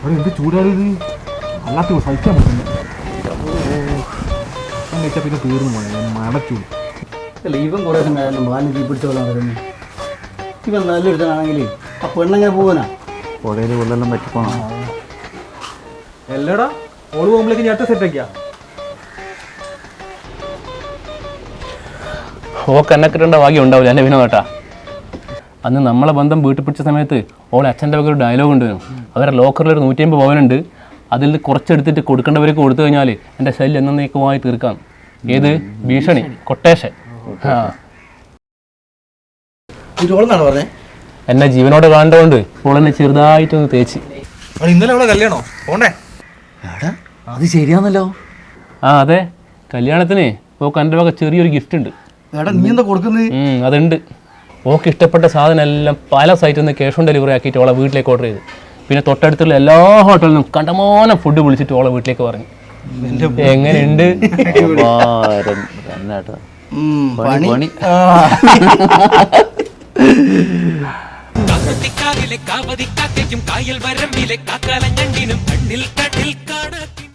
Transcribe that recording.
അവിടെ എന്ത് ചൂടാണിത്, അല്ലാത്ത സഹിക്കാൻ പറ്റുന്നു. കഴിച്ചാൽ പിന്നെ തീർന്നു പോയാൽ മടച്ചൂട്. അല്ല ഇവൻ കുറേ സമയം ബാലിന് തീ പിടിച്ചോളാൻ വരുന്നു. ഇവൻ നല്ലൊരുത്തനാണെങ്കിൽ ആ പെണ്ണെങ്ങനെ പോകാനാ? പുഴയിൽ കൊള്ളെല്ലാം പറ്റിപ്പോണം. എല്ലടാ ഓള് പോകുമ്പോഴേക്ക് ഞെട്ട സെറ്റാക്കിയാ. ഓക്ക് എന്നെ കിട്ടേണ്ട ഭാഗ്യം ഉണ്ടാവില്ല എൻ്റെ വിനോദേട്ടാ. അന്ന് നമ്മളെ ബന്ധം വീട്ടിൽ പിടിച്ച സമയത്ത് ഓളെ അച്ഛൻ്റെ വക ഒരു ഡയലോഗ് ഉണ്ട്. അവരുടെ ലോക്കറിൽ ഒരു 150 പവനുണ്ട്, അതിൽ നിന്ന് കുറച്ചെടുത്തിട്ട് കൊടുക്കേണ്ടവർക്ക് കൊടുത്തു കഴിഞ്ഞാൽ എൻ്റെ ശല്യം എന്നേക്കുമായി തീർക്കാം. ഏത് ഭീഷണി, കൊട്ടേഷൻ. ആ ഇതോളെന്നാണ് പറഞ്ഞത്. എന്നെ ജീവനോട് കാണേണ്ടതുകൊണ്ട് ഓളെന്നെ ചെറുതായിട്ടൊന്ന് തേച്ച്. ഇന്നലെ അവളെ കല്യാണോ പോണ്ടേ? അത് ശരിയാന്നല്ലോ. ആ അതെ, കല്യാണത്തിന് ഓക്ക് എൻ്റെ വക ചെറിയൊരു ഗിഫ്റ്റ് ഉണ്ട്. നീ എന്താ കൊടുക്കുന്നത്? അതുണ്ട്. ഓക്ക് ഇഷ്ടപ്പെട്ട സാധനം എല്ലാം പല സൈറ്റിൽ നിന്ന് ക്യാഷ് ഓൺ ഡെലിവറി ആക്കിയിട്ട് ഓളെ വീട്ടിലേക്ക് ഓർഡർ ചെയ്തു. പിന്നെ തൊട്ടടുത്തുള്ള എല്ലാ ഹോട്ടലിൽ നിന്നും കണ്ടമാനം ഫുഡ് വിളിച്ചിട്ട് ഓളെ വീട്ടിലേക്ക് പറഞ്ഞു. എങ്ങനെയുണ്ട്? കാവതിക്കാവിലെ കാവതിക്കാക്കയ്ക്കും കായൽ വരമ്പിലെ കാക്കാലഞ്ഞണ്ടിനും കണ്ണിൽ കണ്ണിൽ കാണ